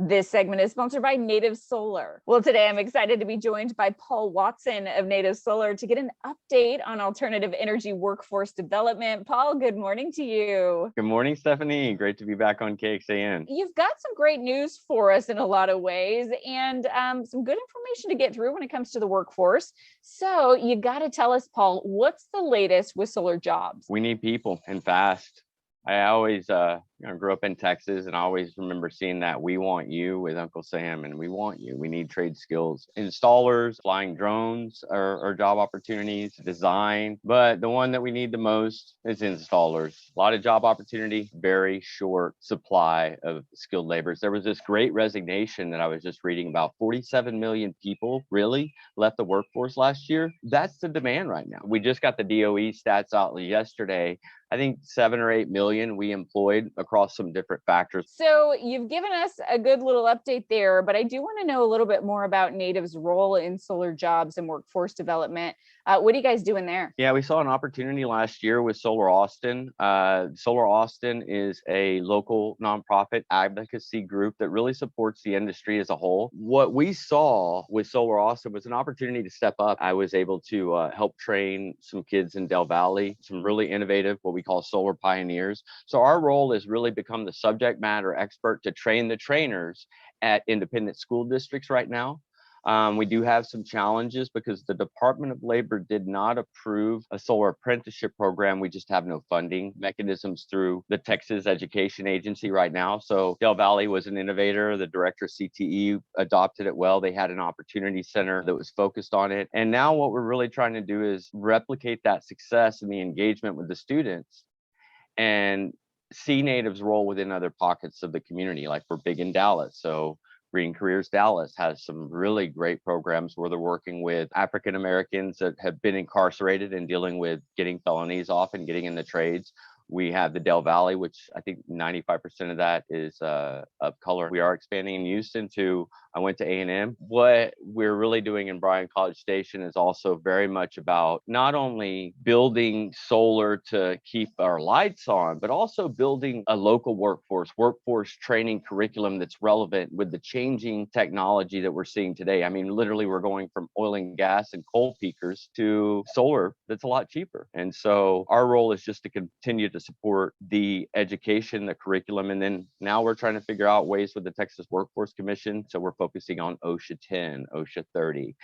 This segment is sponsored by Native Solar. Well, today I'm excited to be joined by Paul Watson of Native Solar to get an update on alternative energy workforce development. Paul, good morning to you. Good morning, Stephanie. Great to be back on KXAN. You've got some great news for us in a lot of ways and some good information to get through when it comes to the workforce. So you got to tell us, Paul, what's the latest with solar jobs? We need people and fast. I always grew up in Texas and I always remember seeing that "we want you" with Uncle Sam, and we want you. We need trade skills. Installers, flying drones are job opportunities, design, but the one that we need the most is installers. A lot of job opportunity, very short supply of skilled laborers. There was this great resignation that I was just reading about. 47 million people really left the workforce last year. That's the demand right now. We just got the DOE stats out yesterday. I think 7 or 8 million we employed across some different factors. So you've given us a good little update there, but I do want to know a little bit more about Native's role in solar jobs and workforce development. What are you guys doing there? Yeah, we saw an opportunity last year with Solar Austin. Solar Austin is a local nonprofit advocacy group that really supports the industry as a whole. What we saw with Solar Austin was an opportunity to step up. I was able to help train some kids in Del Valley, some really innovative, what we call solar pioneers. So our role is really become the subject matter expert to train the trainers at independent school districts right now. We do have some challenges because the Department of Labor did not approve a solar apprenticeship program. We just have no funding mechanisms through the Texas Education Agency right now. So Del Valley was an innovator. The director of CTE adopted it well. They had an opportunity center that was focused on it. And now what we're really trying to do is replicate that success and the engagement with the students and see Native's role within other pockets of the community. Like we're big in Dallas. So Green Careers Dallas has some really great programs where they're working with African Americans that have been incarcerated and dealing with getting felonies off and getting in the trades. We have the Del Valley, which I think 95% of that is of color. We are expanding in Houston to, I went to A&M. What we're really doing in Bryan College Station is also very much about not only building solar to keep our lights on, but also building a local workforce training curriculum that's relevant with the changing technology that we're seeing today. I mean, literally we're going from oil and gas and coal peakers to solar that's a lot cheaper. And so our role is just to continue to support the education, the curriculum, and then now we're trying to figure out ways with the Texas Workforce Commission. So we're focusing on OSHA 10, OSHA 30,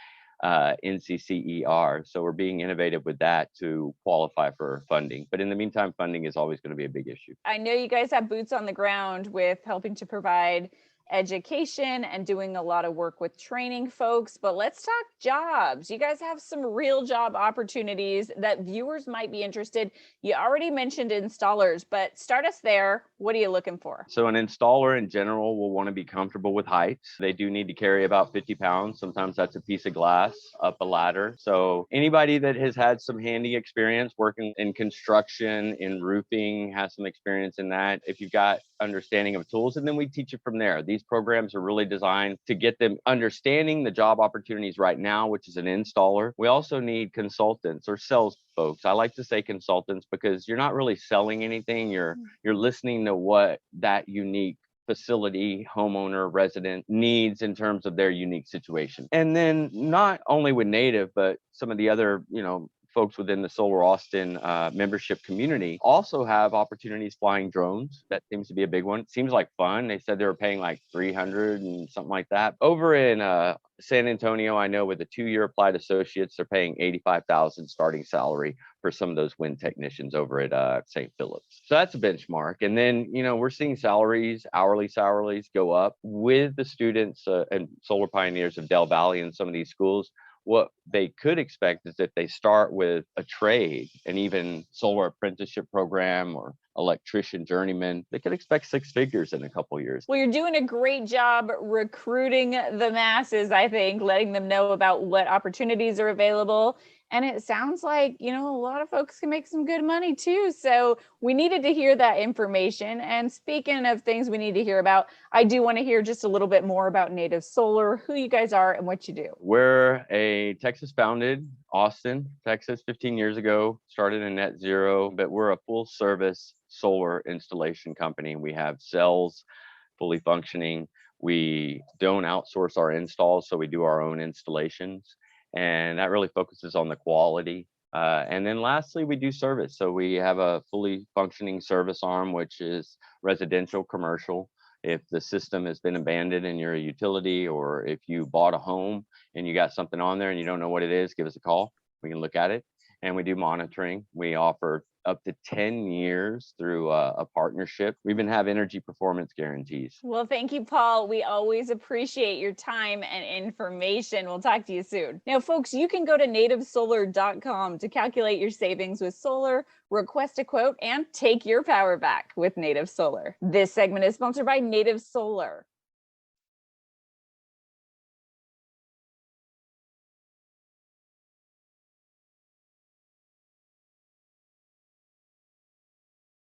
NCCER. So we're being innovative with that to qualify for funding. But in the meantime, funding is always going to be a big issue. I know you guys have boots on the ground with helping to provide education and doing a lot of work with training folks, but let's talk jobs. You guys have some real job opportunities that viewers might be interested. You already mentioned installers, but start us there. What are you looking for? So an installer in general will want to be comfortable with heights. They do need to carry about 50 pounds. Sometimes that's a piece of glass up a ladder. So anybody that has had some handy experience working in construction, in roofing, has some experience in that. If you've got understanding of tools, and then we teach it from there. These programs are really designed to get them understanding the job opportunities right now, which is an installer. We also need consultants or sales folks. I like to say consultants because you're not really selling anything. You're listening to what that unique facility, homeowner, resident needs in terms of their unique situation. And then not only with Native, but some of the other, folks within the Solar Austin membership community also have opportunities flying drones. That seems to be a big one. It seems like fun. They said they were paying like 300 and something like that. Over in San Antonio, I know with the 2-year applied associates, they're paying $85,000 starting salary for some of those wind technicians over at St. Philip's. So that's a benchmark. And then, we're seeing hourly salaries go up with the students and solar pioneers of Del Valley and some of these schools. What they could expect is if they start with a trade, and even solar apprenticeship program or electrician journeyman, they could expect 6 figures in a couple of years. Well, you're doing a great job recruiting the masses, I think, letting them know about what opportunities are available. And it sounds like, a lot of folks can make some good money too. So we needed to hear that information. And speaking of things we need to hear about, I do want to hear just a little bit more about Native Solar, who you guys are and what you do. We're a Texas founded, Austin, Texas, 15 years ago, started in net zero, but we're a full service solar installation company. We have cells fully functioning. We don't outsource our installs, so we do our own installations, and that really focuses on the quality. And then lastly, we do service. So we have a fully functioning service arm, which is residential, commercial. If the system has been abandoned and you're a utility, or if you bought a home and you got something on there and you don't know what it is, give us a call. We can look at it. And we do monitoring. We offer up to 10 years through a partnership. We even have energy performance guarantees. Well, thank you, Paul. We always appreciate your time and information. We'll talk to you soon. Now, folks, you can go to nativesolar.com to calculate your savings with solar, request a quote, and take your power back with Native Solar. This segment is sponsored by Native Solar.